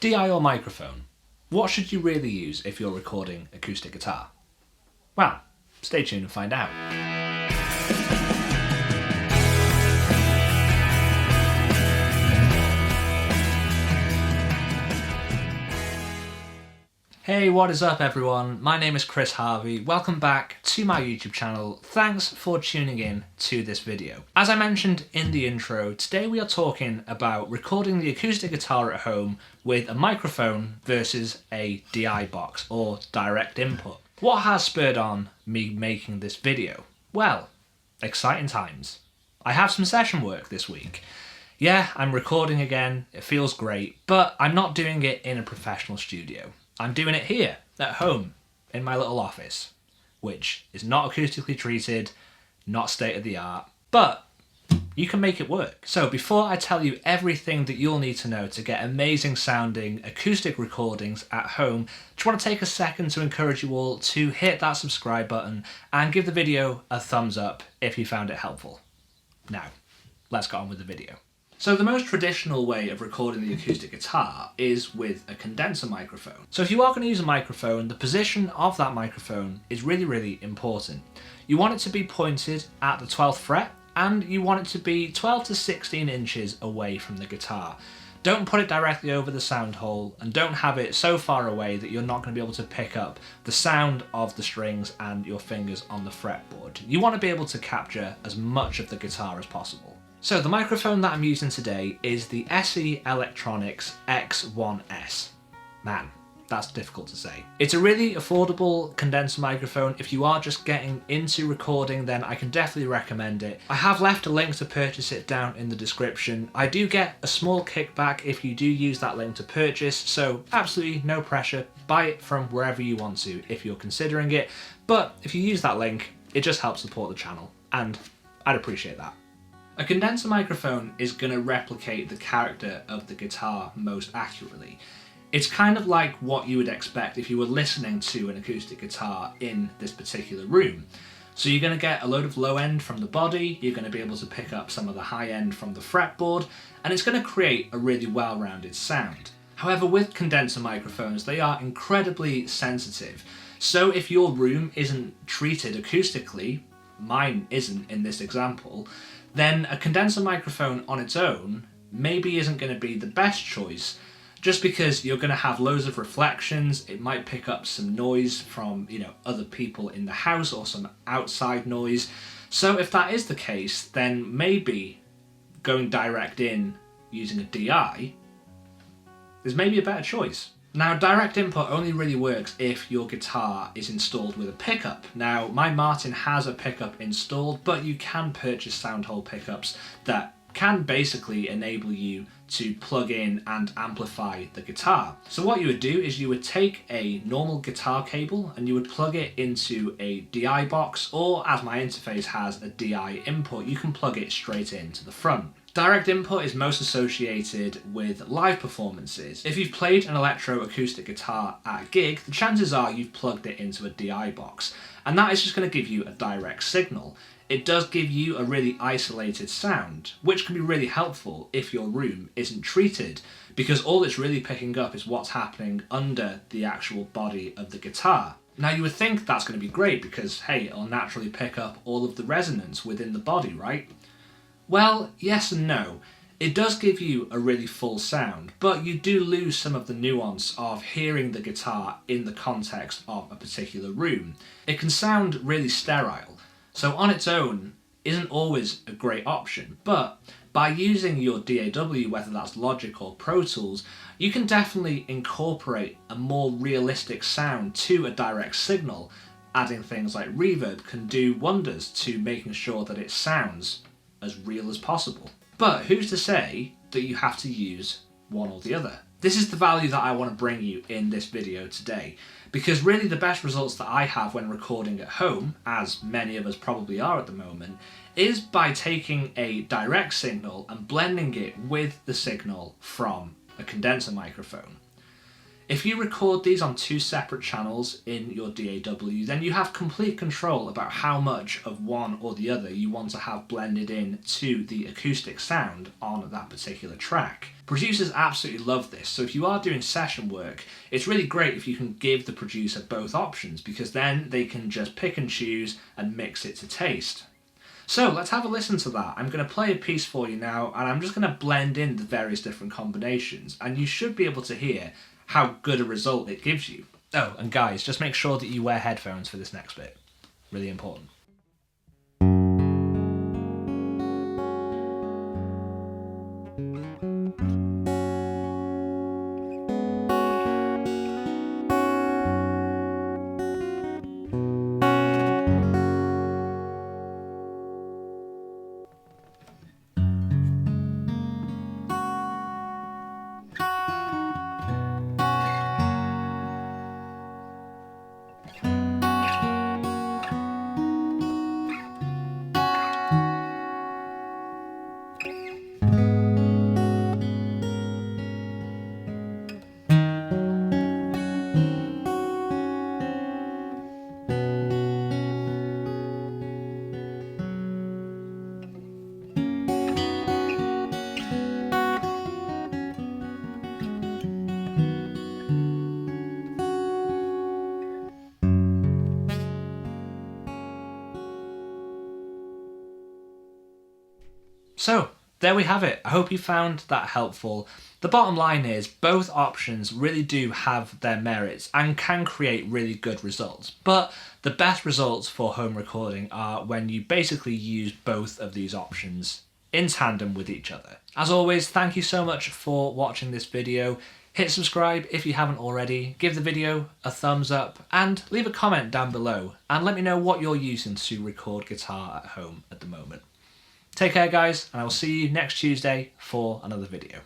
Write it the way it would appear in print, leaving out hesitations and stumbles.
DI or microphone? What should you really use if you're recording acoustic guitar? Well, stay tuned and find out. Hey, what is up everyone? My name is Chris Harvey. Welcome back to my YouTube channel. Thanks for tuning in to this video. As I mentioned in the intro, today we are talking about recording the acoustic guitar at home with a microphone versus a DI box or direct input. What has spurred on me making this video? Well, exciting times. I have some session work this week. Yeah, I'm recording again, it feels great, but I'm not doing it in a professional studio. I'm doing it here, at home, in my little office, which is not acoustically treated, not state of the art, but you can make it work. So before I tell you everything that you'll need to know to get amazing sounding acoustic recordings at home, just want to take a second to encourage you all to hit that subscribe button and give the video a thumbs up if you found it helpful. Now, let's get on with the video. So the most traditional way of recording the acoustic guitar is with a condenser microphone. So if you are going to use a microphone, the position of that microphone is really important. You want it to be pointed at the 12th fret and you want it to be 12 to 16 inches away from the guitar. Don't put it directly over the sound hole and don't have it so far away that you're not going to be able to pick up the sound of the strings and your fingers on the fretboard. You want to be able to capture as much of the guitar as possible. So the microphone that I'm using today is the SE Electronics X1S. Man, that's difficult to say. It's a really affordable condenser microphone. If you are just getting into recording, then I can definitely recommend it. I have left a link to purchase it down in the description. I do get a small kickback if you do use that link to purchase, so absolutely no pressure. Buy it from wherever you want to if you're considering it. But if you use that link, it just helps support the channel, and I'd appreciate that. A condenser microphone is going to replicate the character of the guitar most accurately. It's kind of like what you would expect if you were listening to an acoustic guitar in this particular room. So you're going to get a load of low end from the body, you're going to be able to pick up some of the high end from the fretboard, and it's going to create a really well-rounded sound. However, with condenser microphones, they are incredibly sensitive. So if your room isn't treated acoustically, mine isn't in this example, then a condenser microphone on its own maybe isn't going to be the best choice, just because you're going to have loads of reflections. It might pick up some noise from, other people in the house or some outside noise. So if that is the case, then maybe going direct in using a DI is maybe a better choice. Now, direct input only really works if your guitar is installed with a pickup. Now, my Martin has a pickup installed, but you can purchase sound hole pickups that can basically enable you to plug in and amplify the guitar. So what you would do is you would take a normal guitar cable and you would plug it into a DI box, or as my interface has a DI input, you can plug it straight into the front. Direct input is most associated with live performances. If you've played an electro-acoustic guitar at a gig, the chances are you've plugged it into a DI box, and that is just going to give you a direct signal. It does give you a really isolated sound, which can be really helpful if your room isn't treated, because all it's really picking up is what's happening under the actual body of the guitar. Now you would think that's going to be great because, hey, it'll naturally pick up all of the resonance within the body, right? Well, yes and no. It does give you a really full sound, but you do lose some of the nuance of hearing the guitar in the context of a particular room. It can sound really sterile, so on its own isn't always a great option, but by using your DAW, whether that's Logic or Pro Tools, you can definitely incorporate a more realistic sound to a direct signal. Adding things like reverb can do wonders to making sure that it sounds as real as possible. But who's to say that you have to use one or the other? This is the value that I want to bring you in this video today, because really the best results that I have when recording at home, as many of us probably are at the moment, is by taking a direct signal and blending it with the signal from a condenser microphone. If you record these on two separate channels in your DAW, then you have complete control about how much of one or the other you want to have blended in to the acoustic sound on that particular track. Producers absolutely love this, so if you are doing session work, it's really great if you can give the producer both options, because then they can just pick and choose and mix it to taste. So let's have a listen to that. I'm going to play a piece for you now, and I'm just going to blend in the various different combinations, and you should be able to hear how good a result it gives you. Oh, and guys, just make sure that you wear headphones for this next bit. Really important. So, there we have it. I hope you found that helpful. The bottom line is both options really do have their merits and can create really good results. But the best results for home recording are when you basically use both of these options in tandem with each other. As always, thank you so much for watching this video. Hit subscribe if you haven't already, give the video a thumbs up, and leave a comment down below and let me know what you're using to record guitar at home at the moment. Take care guys, and I will see you next Tuesday for another video.